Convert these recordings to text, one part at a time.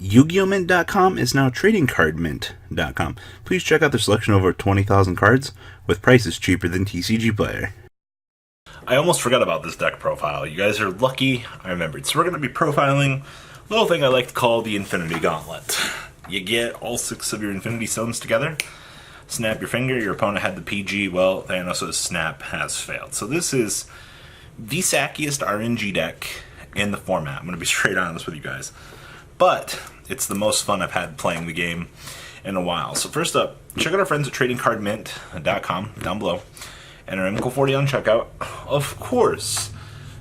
Yu-Gi-Oh! Mint.com is now TradingCardMint.com. Please check out their selection of over 20,000 cards with prices cheaper than TCG Player. I almost forgot about this deck profile. You guys are lucky I remembered. So we're going to be profiling a little thing I like to call the Infinity Gauntlet. You get all 6 of your Infinity Stones together, snap your finger, your opponent had the PG, well, Thanos' snap has failed. So this is the sackiest RNG deck in the format. I'm going to be straight honest with you guys. But it's the most fun I've had playing the game in a while. So first up, check out our friends at TradingCardMint.com down below. Enter MCO40 on checkout. Of course,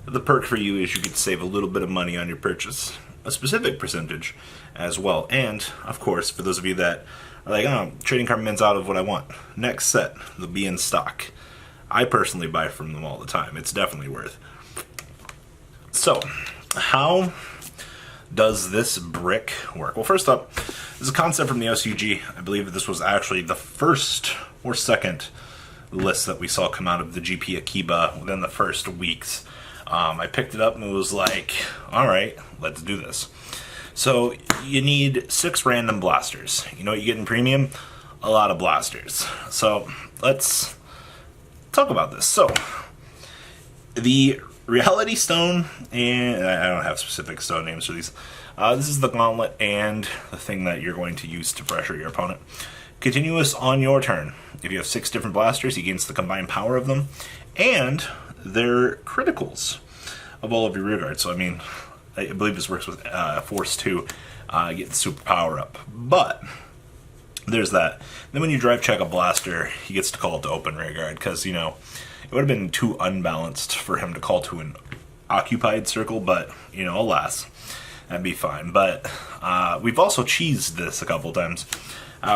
the perk for you is you get to save a little bit of money on your purchase. A specific percentage as well. And, of course, for those of you that are like, oh, Trading Card Mint's out of what I want. Next set, they'll be in stock. I personally buy from them all the time. It's definitely worth. So, how does this brick work? Well, first up, this is a concept from the SUG. I believe that this was actually the first or second list that we saw come out of the GP Akiba within the first weeks. I picked it up and it was like, alright, let's do this. So, you need 6 random blasters. You know what you get in premium? A lot of blasters. So, let's talk about this. So, the Reality Stone, and I don't have specific stone names for these. This is the Gauntlet and the thing that you're going to use to pressure your opponent. Continuous on your turn. If you have 6 different blasters, you gain the combined power of them, and they're criticals of all of your rear guards. So, I mean, I believe this works with Force 2, get the super power up. But there's that. Then when you drive check a blaster, he gets to call it to open rear guard, because, you know, it would have been too unbalanced for him to call to an occupied circle, but, you know, alas, that'd be fine. But we've also cheesed this a couple times.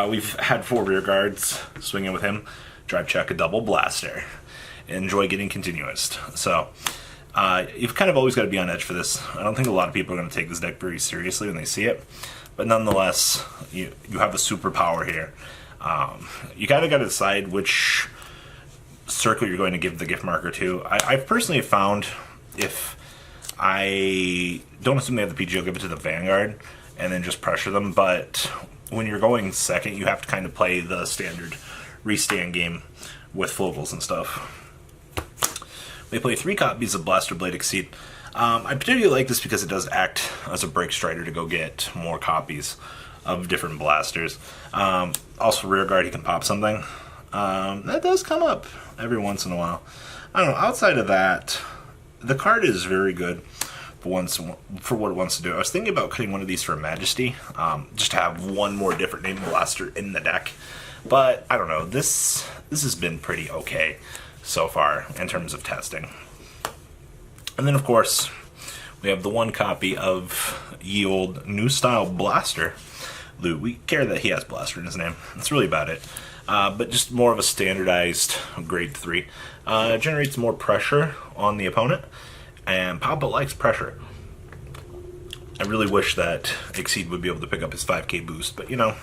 We've had 4 rear guards swinging with him, drive check a double blaster, enjoy getting continuous. So you've kind of always got to be on edge for this. I don't think a lot of people are going to take this deck very seriously when they see it, but nonetheless, you have the superpower here. You kind of got to decide which circle you're going to give the gift marker to. I've personally found if I don't assume they have the PG, I'll give it to the Vanguard and then just pressure them, but when you're going second, you have to kind of play the standard restand game with Flogels and stuff. We play 3 copies of Blaster Blade Exceed. I particularly like this because it does act as a break strider to go get more copies of different blasters. Also, rear guard, you can pop something. That does come up every once in a while. I don't know, outside of that, the card is very good for what it wants to do. I was thinking about cutting one of these for Majesty, just to have one more different name blaster in the deck. But, I don't know, this has been pretty okay so far in terms of testing. And then, of course, we have the 1 copy of ye old New Style Blaster Loot. We care that he has Blaster in his name. That's really about it. But just more of a standardized grade 3. Generates more pressure on the opponent, and Papa likes pressure. I really wish that Exceed would be able to pick up his 5k boost, but you know,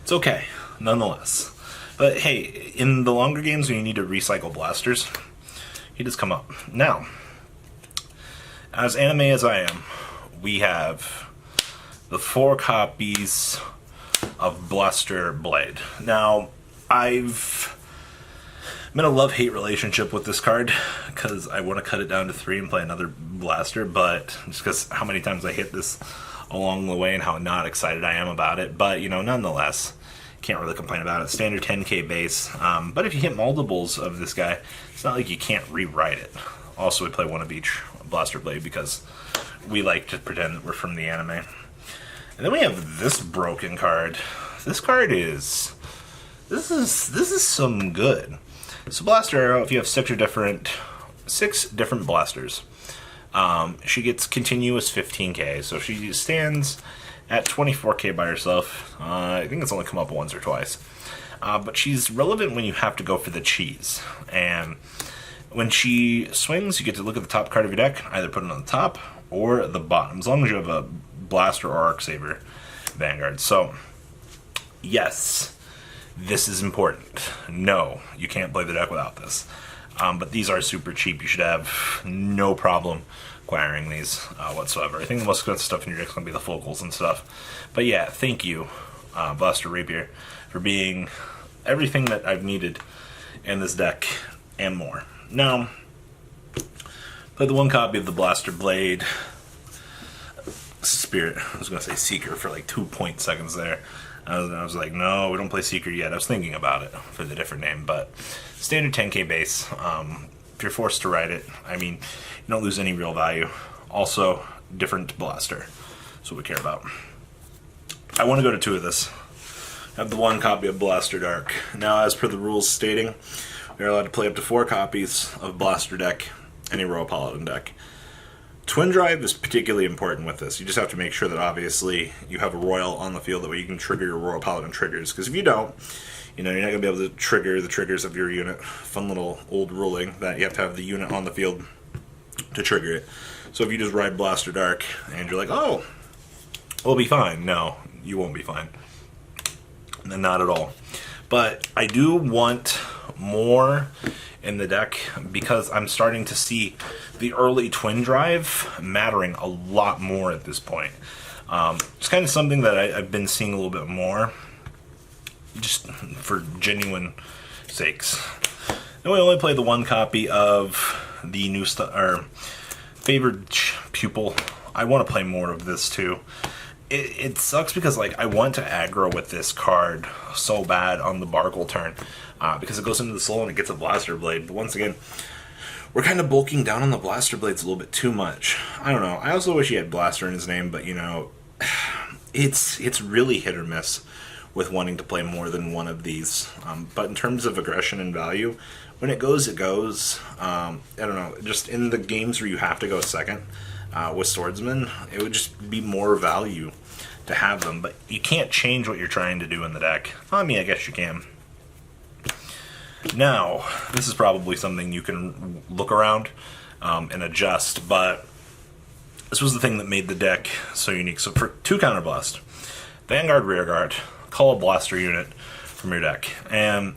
it's okay, nonetheless. But hey, in the longer games when you need to recycle blasters, he does come up. Now, as anime as I am, we have the 4 copies of Blaster Blade. Now, I've been a love-hate relationship with this card because I want to cut it down to 3 and play another blaster, but just because how many times I hit this along the way and how not excited I am about it. But, you know, nonetheless, can't really complain about it. Standard 10k base, but if you hit multiples of this guy, it's not like you can't rewrite it. Also, we play 1 of each Blaster Blade because we like to pretend that we're from the anime. And then we have this broken card. This card is... This is some good. So Blaster Arrow, if you have 6 different blasters, she gets continuous 15k. So she stands at 24k by herself. I think it's only come up once or twice. But she's relevant when you have to go for the cheese. And when she swings, you get to look at the top card of your deck, either put it on the top or the bottom, as long as you have a Blaster or Arc Saber Vanguard. So, yes, this is important. No, you can't play the deck without this. But these are super cheap. You should have no problem acquiring these whatsoever. I think the most expensive stuff in your deck is going to be the focals and stuff. But yeah, thank you, Blaster Rapier, for being everything that I've needed in this deck and more. Now, play the one copy of the Blaster Blade Spirit. I was going to say Seeker for like 2 seconds there. I was like, no, we don't play Seeker yet. I was thinking about it for the different name, but standard 10k base. If you're forced to ride it, I mean, you don't lose any real value. Also, different blaster. That's what we care about. I want to go to 2 of this. I have the 1 copy of Blaster Dark. Now, as per the rules stating, we are allowed to play up to 4 copies of Blaster deck, any Royal Paladin deck. Twin Drive is particularly important with this. You just have to make sure that obviously you have a Royal on the field, that way you can trigger your Royal Paladin triggers. Because if you don't, you're not going to be able to trigger the triggers of your unit. Fun little old ruling that you have to have the unit on the field to trigger it. So if you just ride Blaster Dark and you're like, oh, we'll be fine. No, you won't be fine. Not at all. But I do want more in the deck because I'm starting to see the early Twin Drive mattering a lot more at this point. It's kind of something that I've been seeing a little bit more, just for genuine sakes. Then we only play the 1 copy of the new Favored Pupil. I want to play more of this too. It sucks because like I want to aggro with this card so bad on the Bargle turn because it goes into the soul and it gets a Blaster Blade. But once again, we're kind of bulking down on the Blaster Blades a little bit too much. I don't know. I also wish he had Blaster in his name, but you know, it's really hit or miss with wanting to play more than one of these. But in terms of aggression and value, when it goes, it goes. I don't know. Just in the games where you have to go second with Swordsman, it would just be more value to have them. But you can't change what you're trying to do in the deck. I mean, I guess you can. Now, this is probably something you can look around and adjust, but this was the thing that made the deck so unique. So for 2 Counterblast, Vanguard, Rearguard, call a blaster unit from your deck, and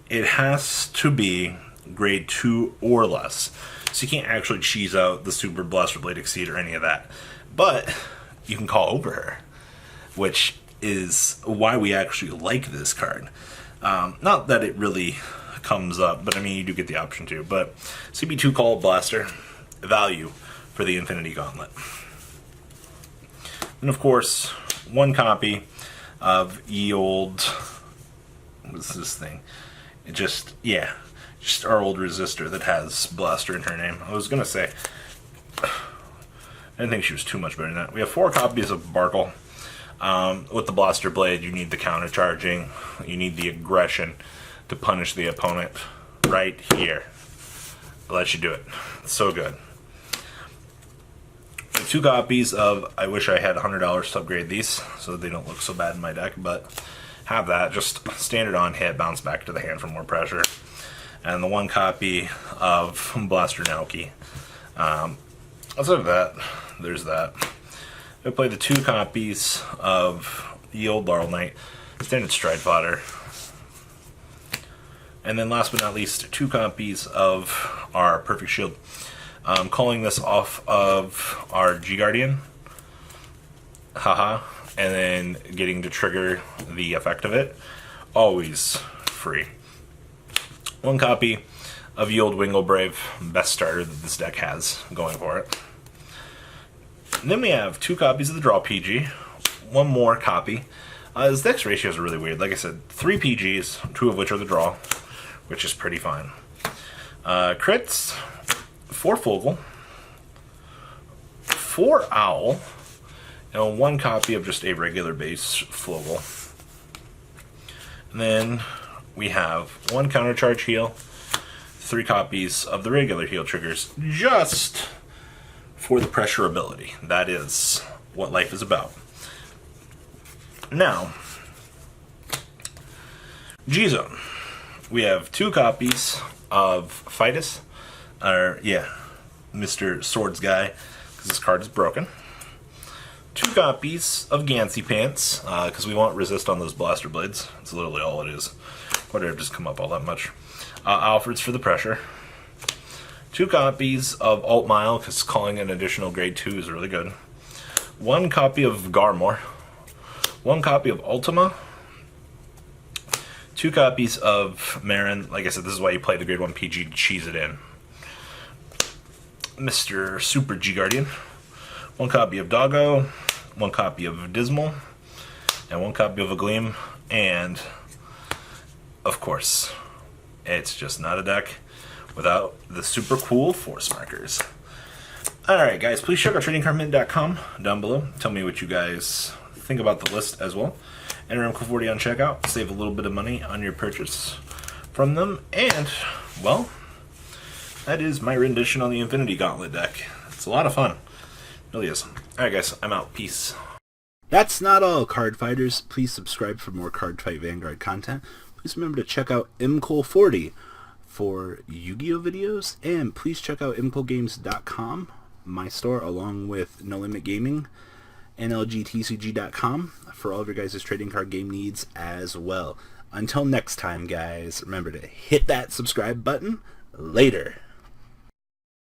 it has to be grade 2 or less. So you can't actually cheese out the Super Blaster Blade Exceed or any of that. But you can call over her, which is why we actually like this card. Not that it really comes up, but I mean, you do get the option to. But CB2 Call Blaster, value for the Infinity Gauntlet. And of course, 1 copy of ye old, what's this thing? It just, yeah, just our old resistor that has Blaster in her name. I was going to say, I didn't think she was too much better than that. We have 4 copies of Bargle. With the Blaster Blade, you need the counter charging, you need the aggression to punish the opponent right here. It lets you do it. It's so good. 2 copies of, I wish I had $100 to upgrade these so that they don't look so bad in my deck, but have that. Just standard on hit, bounce back to the hand for more pressure. And the 1 copy of Blaster Naoki. Outside of that, there's that. I play the 2 copies of the old Laurel Knight, standard Stride Fodder. And then last but not least, 2 copies of our Perfect Shield. I'm calling this off of our G-Guardian. Haha. And then getting to trigger the effect of it. Always free. 1 copy of Ye Old Winglebrave, best starter that this deck has going for it. And then we have 2 copies of the Draw PG, 1 more copy. This deck's ratios are really weird. Like I said, 3 PGs, 2 of which are the draw, which is pretty fine. Crits, 4 Fogel, 4 Owl, and 1 copy of just a regular base Fogel. And then we have 1 counter charge heal, 3 copies of the regular heal triggers, just for the pressure ability. That is what life is about. Now, G-Zone. We have 2 copies of Fidus, Mr. Swords Guy, because this card is broken. 2 copies of Gansey Pants, because we want resist on those Blaster Blades. That's literally all it is. Whatever, just come up all that much. Alfred's for the pressure. 2 copies of Alt Mile, because calling an additional grade 2 is really good. 1 copy of Garmor. 1 copy of Ultima. 2 copies of Marin. Like I said, this is why you play the grade 1 PG to cheese it in. Mr. Super G Guardian. 1 copy of Doggo. 1 copy of Dismal. And 1 copy of a Gleam. And, of course, it's just not a deck without the super cool force markers. Alright guys, please check out tradingcardmint.com down below. Tell me what you guys think about the list as well. Enter MCool40 on checkout. Save a little bit of money on your purchase from them. And, well, that is my rendition on the Infinity Gauntlet deck. It's a lot of fun. It really is. Alright guys, I'm out. Peace. That's not all, card fighters. Please subscribe for more Cardfight Vanguard content. Please remember to check out MCool40 for Yu-Gi-Oh videos, and please check out mcoolgames.com, my store, along with No Limit Gaming, NLGTCG.com for all of your guys' trading card game needs as well. Until next time, guys, remember to hit that subscribe button. Later.